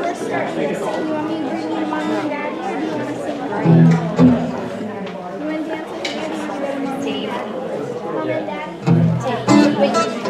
let's start with this. You want me to bring you mom and daddy, or do you want to sing with me? You want to dance with me, or do you want to go to mom and daddy? Mom and daddy?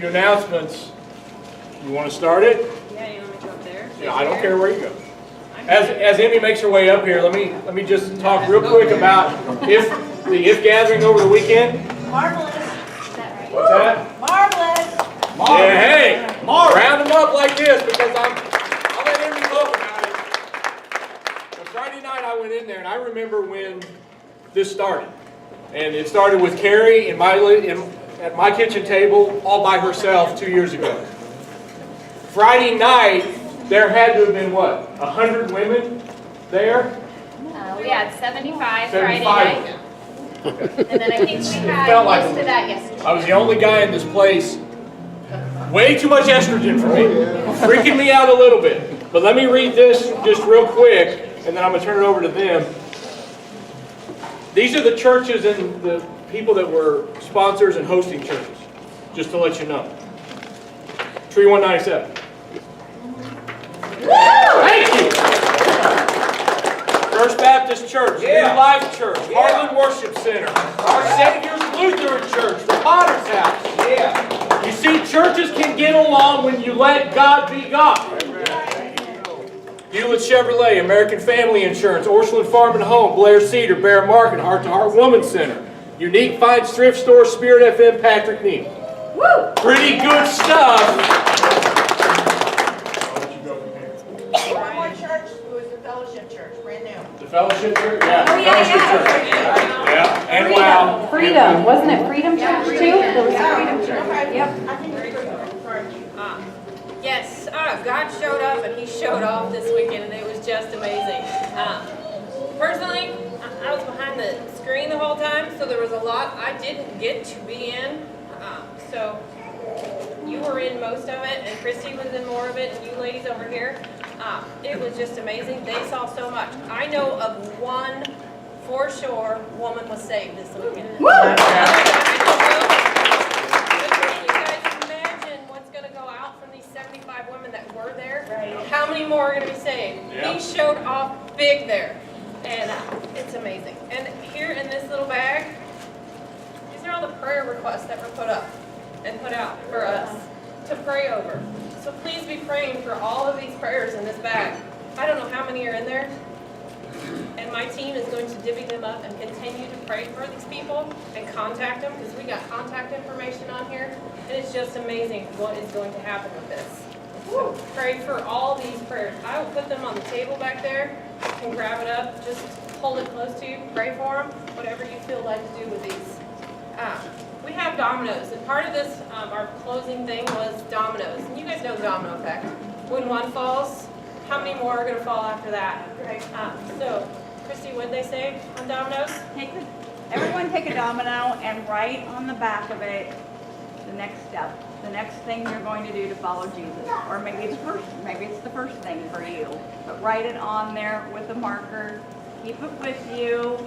Announcements. You want to start it? Yeah, you want me to go up there? Yeah, I don't care where you go. As Emmy makes her way up here, let me just talk real quick about the if gathering over the weekend. Marvelous. What's that? Marvelous. Yeah, hey, round them up like this because I'll let Emmy talk about it. But Friday night I went in there and I remember when this started. And it started with Carrie at my kitchen table all by herself 2 years ago. Friday night, there had to have been what, 100 women there? We had 75 75. Friday night. And then I think we had felt like most of that yesterday. I was the only guy in this place. Way too much estrogen for me. Freaking me out a little bit. But let me read this just real quick, and then I'm going to turn it over to them. These are the churches and the people that were sponsors and hosting churches, just to let you know. Tree 197. Thank you. First Baptist Church, New Life Church, Harlan Worship Center, Our Savior's Lutheran Church, the Potter's House. You see, churches can get along when you let God be God. Hewlett Chevrolet, American Family Insurance, Orchland Farm and Home, Blair Cedar, Bear Market, Heart to Heart Women's Center, Unique Finds Thrift Store, Spirit FM, Patrick Neal. Woo! Pretty good stuff. One more church, it was the Fellowship Church, brand new. The Fellowship Church? Yeah. Fellowship Church. Yeah. And wow. Freedom, wasn't it Freedom Church too? There was a Freedom Church. Okay. Yep. I think it's pretty. Yes, God showed up and He showed off this weekend, and it was just amazing. Personally, I was behind the screen the whole time, so there was a lot I didn't get to be in. So you were in most of it, and Christy was in more of it, and you ladies over here. It was just amazing. They saw so much. I know of one, for sure, woman was saved this weekend. You guys imagine what's going to go out from these 75 women that were there? Right. How many more are going to be saved? Yeah. He showed off big there, and it's amazing. And here in this little bag, these are all the prayer requests that were put up and put out for us to pray over. So please be praying for all of these prayers in this bag. I don't know how many are in there. And my team is going to divvy them up and continue to pray for these people and contact them, because we got contact information on here. And it's just amazing what is going to happen with this. So pray for all these prayers. I will put them on the table back there. You can grab it up. Just hold it close to you. Pray for them. Whatever you feel like to do with these. We have dominoes, and part of this, our closing thing was dominoes. And you guys know the domino effect. When one falls, how many more are going to fall after that? Right. So, Christy, what did they say on dominoes? Everyone take a domino and write on the back of it the next step, the next thing you're going to do to follow Jesus. Or maybe it's the first thing for you. But write it on there with a marker. Keep it with you.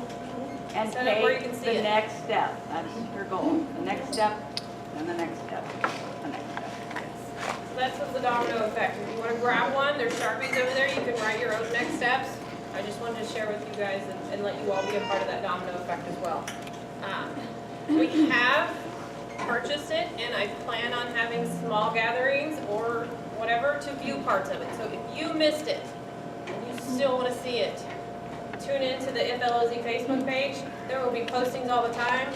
And Set it where you can take see the it. next step. That's your goal. The next step, and the next step, the next step. So that's what's the domino effect. If you want to grab one, there's Sharpies over there. You can write your own next steps. I just wanted to share with you guys and let you all be a part of that domino effect as well. We have purchased it, and I plan on having small gatherings or whatever to view parts of it. So if you missed it and you still want to see it, tune into the FLOZ Facebook page. There will be postings all the time.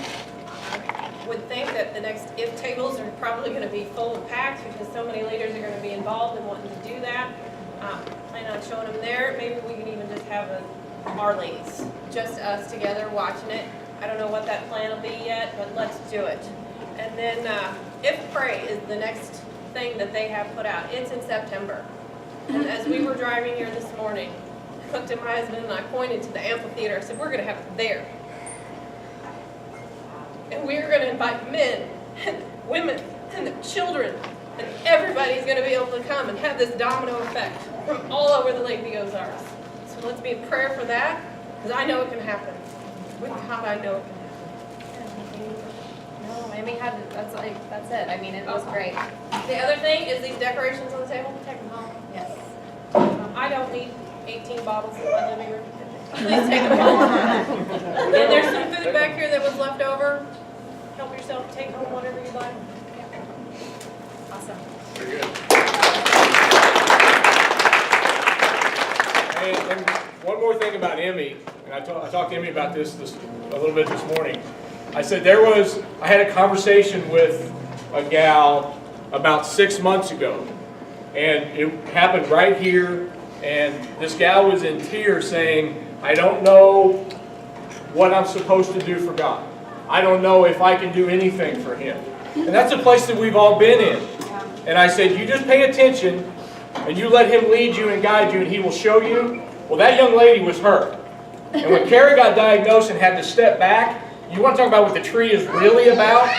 I would think that the next IF tables are probably going to be full and packed, because so many leaders are going to be involved and wanting to do that. Plan on showing them there. Maybe we can even just have our ladies, just us together watching it. I don't know what that plan will be yet, but let's do it. And then If Pray is the next thing that they have put out. It's in September. And as we were driving here this morning, I looked at my husband and I pointed to the amphitheater. I said, we're going to have it there. And we're going to invite men and women and the children, and everybody's going to be able to come and have this domino effect from all over the Lake of the Ozarks. So let's be in prayer for that, because I know it can happen. With God, I know it can happen. No, Amy had, that's it. I mean, it was great. The other thing is these decorations on the table. Take them home. Yes. I don't need 18 bottles in my living room. Please take them home. And there's some food back here that was left over. Help yourself, take home whatever you like. Awesome. Very good. And one more thing about Emmy, and I talked to Emmy about this a little bit this morning. I said I had a conversation with a gal about 6 months ago. And it happened right here, and this gal was in tears saying, I don't know what I'm supposed to do for God. I don't know if I can do anything for Him. And that's a place that we've all been in. And I said, you just pay attention, and you let Him lead you and guide you, and He will show you. Well, that young lady was her. And when Carrie got diagnosed and had to step back, you want to talk about what the tree is really about?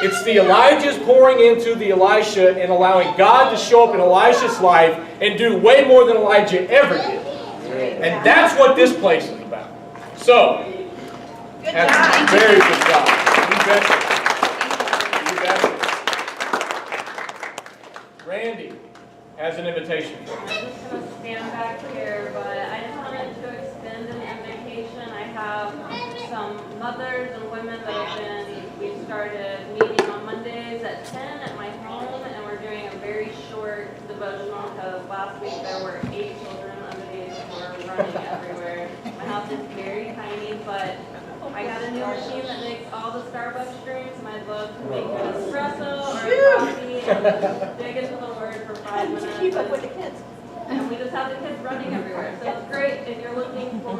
It's the Elijah's pouring into the Elisha and allowing God to show up in Elisha's life and do way more than Elijah ever did. And that's what this place is about. So, that's very good job. You betcha. You betcha. Randy has an invitation for you. I'm just going to stand back here, but I just wanted to extend an invitation. I have some mothers and women that have been, we started meeting on Mondays at 10 at my home, and we're doing a very short devotional because last week there were 8 children under the age of 4 running everywhere. My house is very tiny, but I got a new machine that makes all the Starbucks drinks, and I'd love to make an espresso or a coffee and dig into the Word for 5 minutes. Keep up with the kids. And we just have the kids running everywhere. So it's great if you're looking for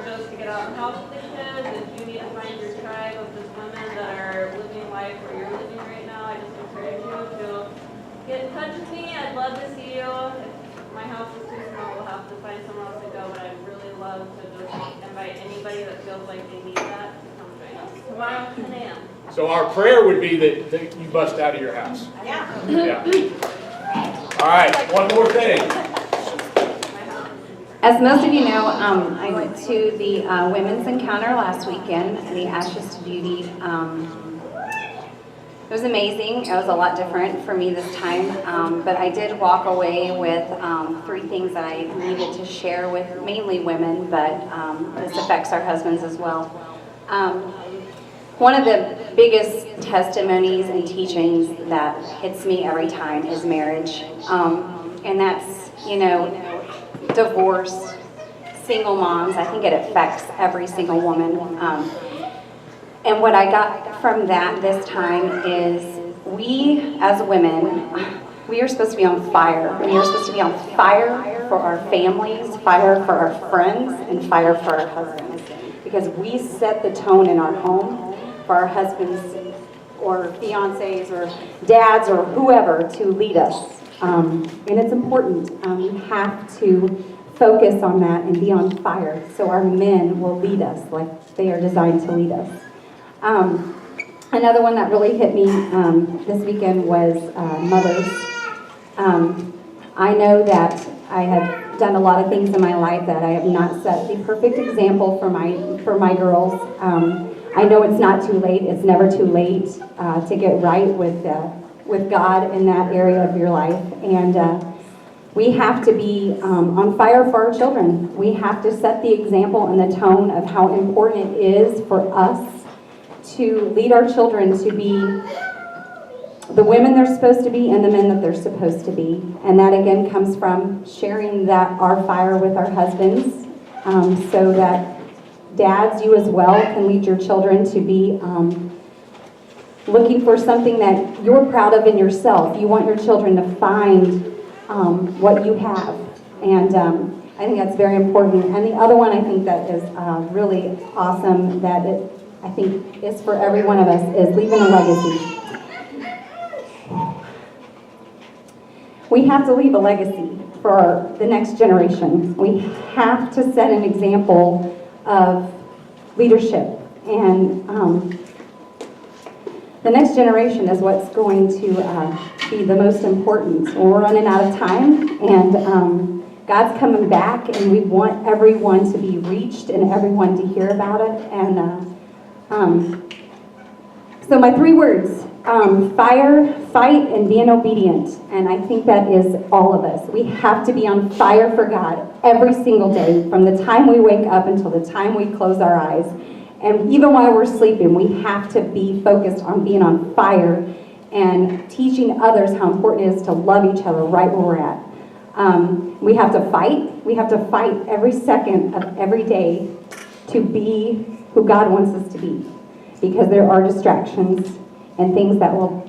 just to get out and help with the kids, if you need to find your tribe of just women that are living life where you're living right now, I just encourage you to get in touch with me. I'd love to see you. If my house is too small, we'll have to find somewhere else to go, but I'd really love to just invite anybody that feels like they need that to come join us. Tomorrow at 10 a.m. So our prayer would be that you bust out of your house. Yeah. Yeah. All right, one more thing. As most of you know, I went to the Women's Encounter last weekend, the Ashes to Beauty. It was amazing. It was a lot different for me this time, but I did walk away with 3 things that I needed to share with mainly women, but this affects our husbands as well. One of the biggest testimonies and teachings that hits me every time is marriage, and that's, divorce, single moms. I think it affects every single woman. And what I got from that this time is we, as women, we are supposed to be on fire. We are supposed to be on fire for our families, fire for our friends, and fire for our husbands. Because we set the tone in our home for our husbands or fiancés or dads or whoever to lead us. And it's important. We have to focus on that and be on fire so our men will lead us like they are designed to lead us. Another one that really hit me this weekend was mothers. I know that I have done a lot of things in my life that I have not set the perfect example for my girls. I know it's not too late. It's never too late to get right with God in that area of your life. And we have to be on fire for our children. We have to set the example and the tone of how important it is for us to lead our children to be the women they're supposed to be and the men that they're supposed to be. And that again comes from sharing our fire with our husbands, so that dads, you as well, can lead your children to be looking for something that you're proud of in yourself. You want your children to find what you have. And I think that's very important. And the other one I think that is really awesome that I think is for every one of us is leaving a legacy. We have to leave a legacy for the next generation. We have to set an example of leadership. And the next generation is what's going to be the most important. We're running out of time, and God's coming back, and we want everyone to be reached and everyone to hear about it. And so my 3 words, fire, fight, and being obedient. And I think that is all of us. We have to be on fire for God every single day, from the time we wake up until the time we close our eyes. And even while we're sleeping, we have to be focused on being on fire and teaching others how important it is to love each other right where we're at. We have to fight. We have to fight every second of every day to be who God wants us to be, because there are distractions and things that will